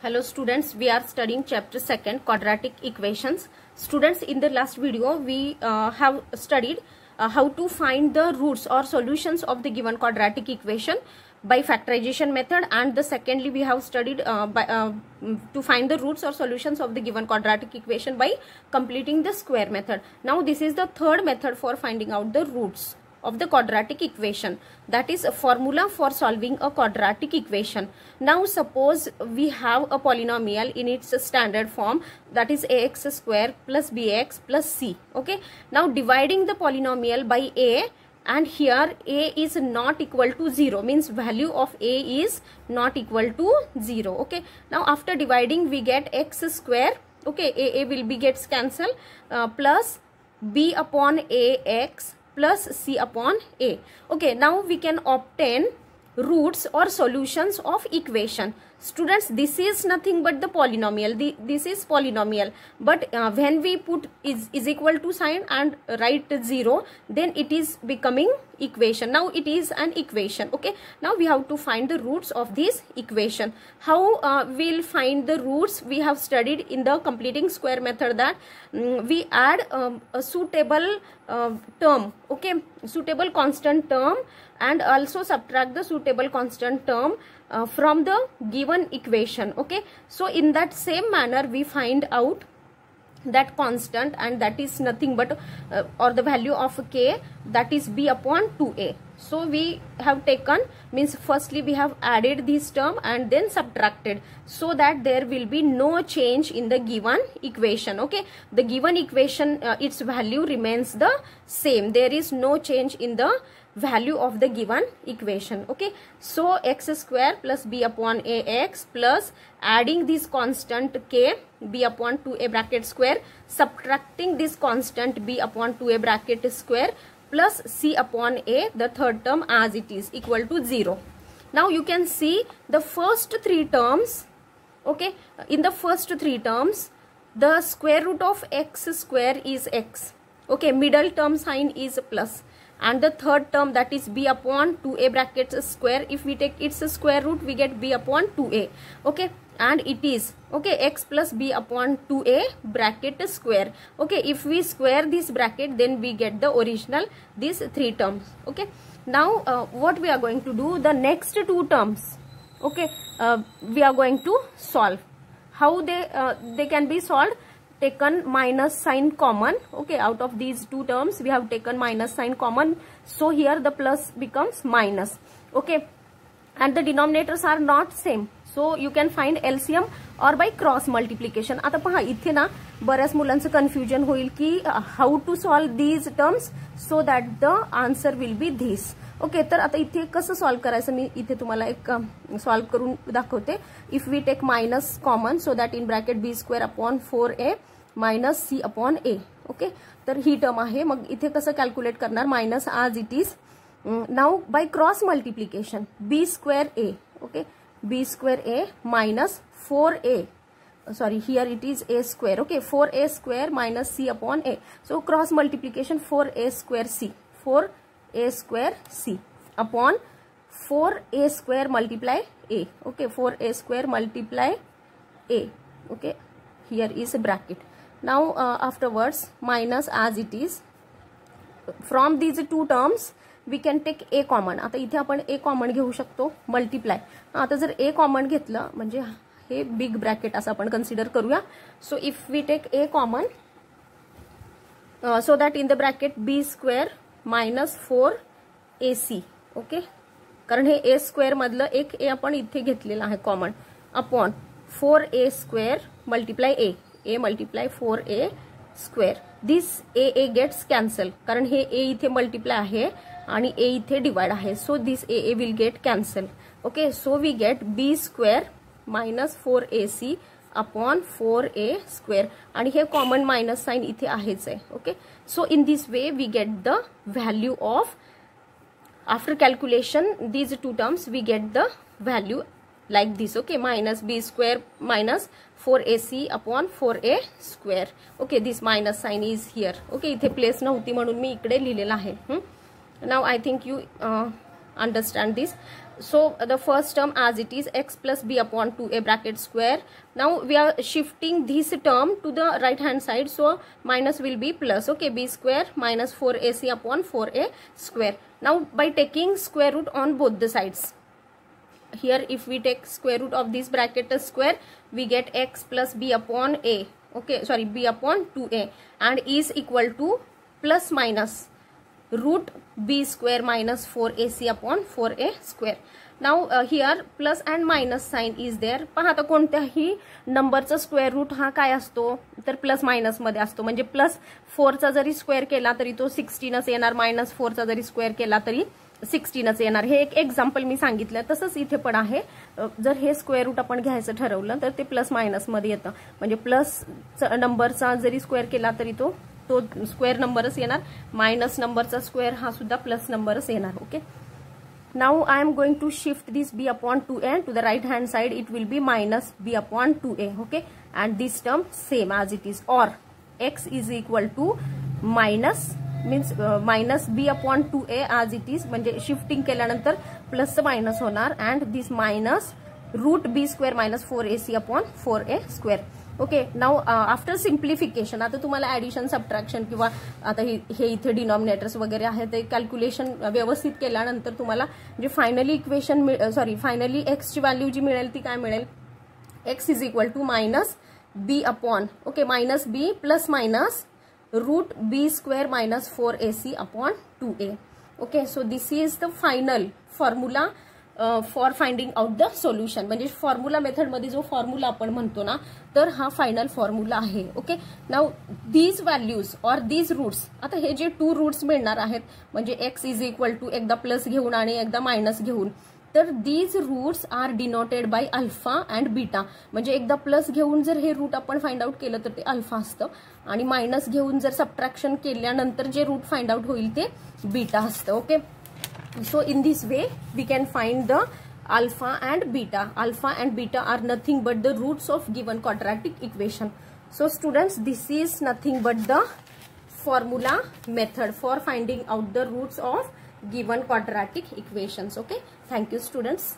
Hello students, we are studying chapter 2 quadratic equations. Students, in the last video we have studied how to find the roots or solutions of the given quadratic equation by factorization method, and the secondly we have studied to find the roots or solutions of the given quadratic equation by completing the square method. Now this is the third method for finding out the roots of the quadratic equation, that is a formula for solving a quadratic equation. Now suppose we have a polynomial in its standard form, that is ax square plus bx plus c. Okay, now dividing the polynomial by a, and here a is not equal to 0, means value of a is not equal to 0. Okay, now after dividing we get x square. Okay, a will be gets cancelled, plus b upon ax plus c upon a. Okay, now we can obtain roots or solutions of equation. Students, this is nothing but the polynomial. This is polynomial, but when we put is equal to sign and write 0, then it is becoming equation. Now it is an equation. Okay, now we have to find the roots of this equation. How we'll find the roots? We have studied in the completing square method that we add a suitable term, okay, suitable constant term, and also subtract the suitable constant term from the given equation. Okay, so in that same manner we find out that constant, and that is nothing but or the value of k, that is b upon 2a. So we have taken, means firstly we have added this term and then subtracted, so that there will be no change in the given equation. Okay, the given equation its value remains the same. There is no change in the value of the given equation. Okay, so x square plus b upon ax plus adding this constant k, b upon 2a bracket square, subtracting this constant b upon 2a bracket square, plus c upon a, the third term as it is, equal to 0. Now you can see the first three terms. Okay, in the first three terms the square root of x square is x. Okay, middle term sign is plus, and the third term, that is b upon 2a bracket square, if we take its square root we get b upon 2a. Okay, and it is, okay, x plus b upon 2a bracket square. Okay, if we square this bracket then we get the original, these three terms. Okay, now what we are going to do, the next two terms, okay, we are going to solve. How they can be solved? Taken minus sign common. Okay, out of these two terms we have taken minus sign common, so here the plus becomes minus. Okay, and the denominators are not same, so you can find LCM or by cross multiplication. आता पहा इथे ना बऱ्याच मुलांचं confusion होईल की how to solve these terms so that the answer will be this. Okay, तर आता इथे कसं सॉल्व करायचं मी इथे तुम्हाला एक सॉल्व करून दाखवते. If we take minus common, so that in bracket b square upon 4a minus c upon a. Okay, तर ही टर्म आहे. मग इथे कसं कॅल्क्युलेट करणार, minus as it is. Now by cross multiplication b square a. Okay, b square a minus 4a, sorry, here it is a square. Okay, 4a square minus c upon a. So cross multiplication 4a square c, 4a square c upon 4a square multiply a. Okay, 4a square multiply a. Okay, here is a bracket. Now afterwards minus as it is. From these two terms we can take a common. आता इथे आपण a common घेऊ शकतो, multiply. आता जर a common घेतलं म्हणजे हे big bracket असं आपण कन्सिडर करूया. So if we take a common, so that in the bracket b square minus 4ac. Okay, कारण हे a स्क्वेअर मधलं एक a आपण इथे घेतलेलं आहे common, upon 4a square multiply a multiply 4a square. This a gets cancel, कारण हे a इथे मल्टिप्लाय आहे आणि a इथे डिवाइड आहे, so this a will get cancel. Okay, so we get b square minus 4ac upon 4a square, आणि हे common minus sign इथे आहेच आहे. Okay, so in this way we get the value of, after calculation these two terms we get the value like this. Okay, minus b square minus 4ac upon 4a square. Okay, this minus sign is here. Okay, इथे place नव्हती म्हणून मी इकडे लिहिलेलं आहे. Now I think you understand this. So the first term as it is, x plus b upon 2a bracket square. Now we are shifting this term to the right hand side, so minus will be plus. Okay, b square minus 4ac upon 4a square. Now by taking square root on both the sides, here if we take square root of this bracket square, we get x plus b upon a. Okay, sorry, b upon 2a, and is equal to plus minus root b square minus 4ac upon 4a square. Now here plus and minus sign is there. पहा आता कोणत्याही नंबरचा square root हा काय असतो तर plus minus मध्ये असतो. म्हणजे प्लस 4 चा जरी स्क्वेअर केला तरी तो 16च येणार, मायनस 4 चा जरी स्क्वेअर केला तरी 16च येणार. हे एक एक्झाम्पल मी सांगितलं. तसंच इथे पण आहे. जर हे स्क्वेअर रूट आपण घ्यायचं ठरवलं तर ते प्लस मायनस मध्ये येतं. म्हणजे प्लस नंबरचा जरी स्क्वेअर केला तरी तो स्क्वेअर नंबरच येणार. मायनस नंबरचा स्क्वेअर हा सुद्धा प्लस नंबरच येणार. Okay, now I am going to shift this b upon 2a to the right hand side. It will be minus b upon 2a. Okay, and this term same as it is, और x is equal to minus means minus b upon 2a as it is. म्हणजे shifting केल्यानंतर plus minus होणार. And this minus root b square minus 4ac upon 4a square. Okay, now after simplification, आता तुम्हाला addition subtraction किंवा आता हे इथे denominators वगैरे आहे ते कॅल्क्युलेशन व्यवस्थित केल्यानंतर तुम्हाला जे फायनली इक्वेशन फायनली एक्स ची व्हॅल्यू जी मिळेल ती काय मिळेल, x is equal to minus b upon, okay, minus b plus minus root b square minus 4ac upon 2a. Okay, so this is the final formula for finding out the solution. म्हणजे formula मेथडमध्ये जो formula आपण म्हणतो ना, तर हा final formula आहे. Okay, now these values और दीज रूट्स, आता हे जे 2 रूट्स मिळणार आहेत म्हणजे एक्स इज इक्वल टू एकदा प्लस घेऊन आणि एकदा मायनस घेऊन, तर these roots are denoted by alpha and beta. म्हणजे एकदा प्लस घेऊन जर हे रूट आपण फाइंड आउट केलं तर ते अल्फा असतं, आणि मायनस घेऊन जर सबट्रॅक्शन केल्यानंतर जे रूट फाइंड आउट होईल ते बीटा असतं. Okay, so in this way we can find the alpha and beta. Alpha and beta are nothing but the roots of given quadratic equation. So students, this is nothing but the formula method for finding out the roots of given quadratic equations. Okay, thank you students.